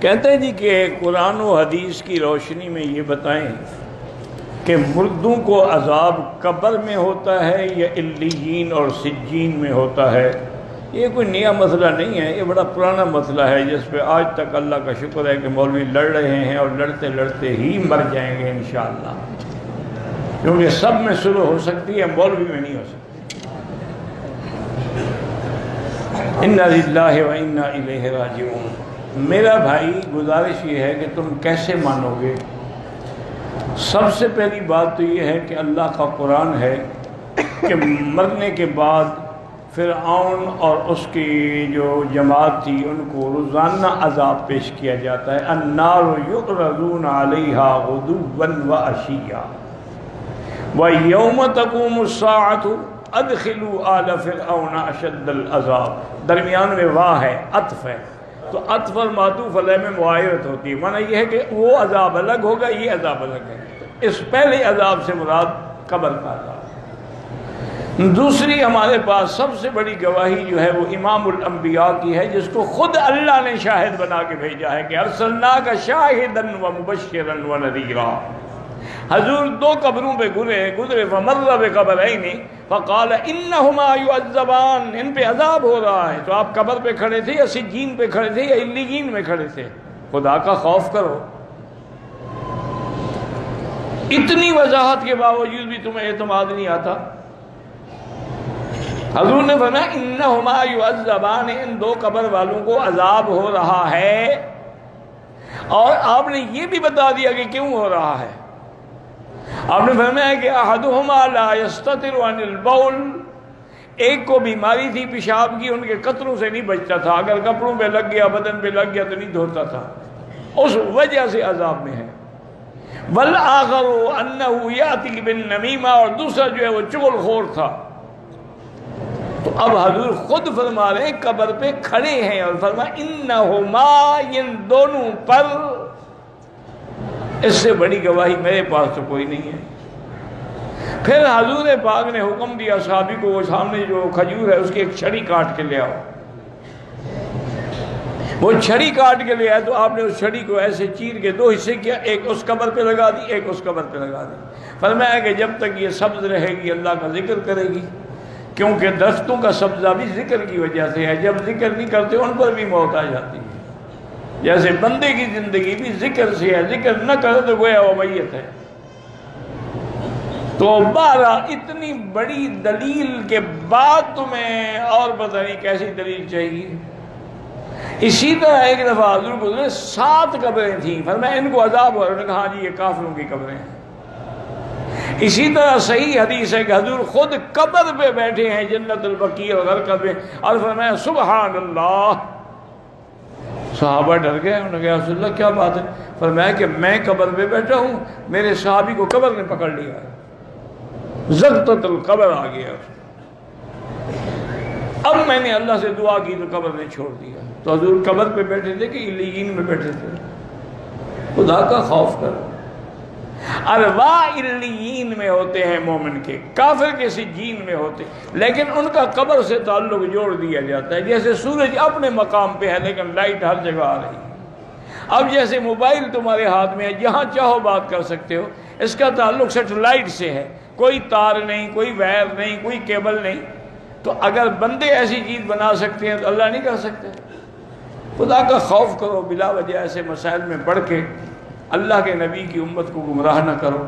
کہتے ہیں جی کہ قرآن و حدیث کی روشنی میں یہ بتائیں کہ مردوں کو عذاب قبر میں ہوتا ہے یا علیین اور سجین میں ہوتا ہے۔ یہ کوئی نیا مسئلہ نہیں ہے، یہ بڑا پرانا مسئلہ ہے جس پہ آج تک اللہ کا شکر ہے کہ مولوی لڑ رہے ہیں اور لڑتے لڑتے ہی مر جائیں گے انشاءاللہ، کیونکہ سب میں شروع ہو سکتی ہے، مولوی میں نہیں ہو سکتی۔ انا للہ و انا الیہ راجعون۔ میرا بھائی گزارش یہ ہے کہ تم کیسے مانو گے؟ سب سے پہلی بات تو یہ ہے کہ اللہ کا قرآن ہے کہ مرنے کے بعد فرعون اور اس کی جو جماعت تھی ان کو روزانہ عذاب پیش کیا جاتا ہے۔ النار یعرضون علیہا غدوا وعشیا ویوم تقوم الساعۃ ادخلوا آل فرعون اشد العذاب۔ درمیان میں واہ ہے، عطف ہے، تو عطف اور معطوف علیہ میں معایرت ہوتی ہے، معنی یہ ہے کہ وہ عذاب الگ ہوگا، یہ عذاب الگ ہے۔ اس پہلے عذاب سے مراد قبر کا عذاب۔ دوسری ہمارے پاس سب سے بڑی گواہی جو ہے وہ امام الانبیاء کی ہے، جس کو خود اللہ نے شاہد بنا کے بھیجا ہے کہ ارسلناک شاہدا ومبشرا ونذیرا۔ حضور دو قبروں پہ گزرے فمر بقبرین فقال انہما یعذبان، ان پہ عذاب ہو رہا ہے۔ تو آپ قبر پہ کھڑے تھے یا سجین پہ کھڑے تھے یا علیین میں کھڑے تھے؟ خدا کا خوف کرو۔ اتنی وضاحت کے باوجود بھی تمہیں اعتماد نہیں آتا۔ حضور نے فرمایا انہما یعذبان، ان دو قبر والوں کو عذاب ہو رہا ہے، اور آپ نے یہ بھی بتا دیا کہ کیوں ہو رہا ہے۔ آپ نے فرمایا کہ احدہما لا یستتر عن البول، ایک کو بیماری تھی پیشاب کی، ان کے قطروں سے نہیں بچتا تھا، اگر کپڑوں پہ لگ گیا بدن پہ لگ گیا تو نہیں دھوتا تھا، اس وجہ سے عذاب میں ہے۔ والآخر انہ یاتی بالنمیمہ، اور دوسرا جو ہے وہ چغل خور تھا۔ تو اب حضور خود فرما رہے ہیں، قبر پہ کھڑے ہیں اور فرمایا انہما، ان دونوں پر، اس سے بڑی گواہی میرے پاس تو کوئی نہیں ہے۔ پھر حضور پاک نے حکم دیا صحابی کو، وہ سامنے جو کھجور ہے اس کی ایک چھڑی کاٹ کے لے آؤ۔ وہ چھڑی کاٹ کے لے آئے تو آپ نے اس چھڑی کو ایسے چیر کے دو حصے کیا، ایک اس قبر پہ لگا دی، ایک اس قبر پہ لگا دی۔ فرمایا کہ جب تک یہ سبز رہے گی اللہ کا ذکر کرے گی، کیونکہ درختوں کا سبزہ بھی ذکر کی وجہ سے ہے، جب ذکر نہیں کرتے ان پر بھی موت آ جاتی ہے۔ جیسے بندے کی زندگی بھی ذکر سے ہے، ذکر نہ کرے تو گویا وہ میت ہے۔ تو بہرحال اتنی بڑی دلیل کے بعد تمہیں اور پتہ نہیں کیسی دلیل چاہیے۔ اسی طرح ایک دفعہ حضور گزرے، 7 قبریں تھیں، فرمایا ان کو عذاب ہو رہا ہے، انہوں نے کہا ہاں جی یہ کافروں کی قبریں ہیں۔ اسی طرح صحیح حدیث ہے کہ حضور خود قبر پہ بیٹھے ہیں جنت البقیع اور غرقد میں، اور فرمایا سبحان اللہ۔ صحابہ ڈر گئے، انہوں نے کہا رسول اللہ کیا بات ہے؟ فرمایا کہ میں قبر پہ بیٹھا ہوں، میرے صحابی کو قبر نے پکڑ لیا، زغطۃ القبر آ گیا۔ اب میں نے اللہ سے دعا کی تو قبر نے چھوڑ دیا۔ تو حضور قبر پہ بیٹھے تھے کہ علیین میں بیٹھے تھے؟ خدا کا خوف کرو۔ ارواح علیین میں ہوتے ہیں مومن کے، کافر کے سجین میں ہوتے، لیکن ان کا قبر سے تعلق جوڑ دیا جاتا ہے۔ جیسے سورج اپنے مقام پہ ہے لیکن لائٹ ہر جگہ آ رہی ہے۔ اب جیسے موبائل تمہارے ہاتھ میں ہے، جہاں چاہو بات کر سکتے ہو، اس کا تعلق سیٹلائٹ سے ہے، کوئی تار نہیں، کوئی وائر نہیں، کوئی کیبل نہیں۔ تو اگر بندے ایسی چیز بنا سکتے ہیں تو اللہ نہیں کر سکتے؟ خدا کا خوف کرو، بلا وجہ ایسے مسائل میں پڑھ کے اللہ کے نبی کی امت کو گمراہ نہ کرو۔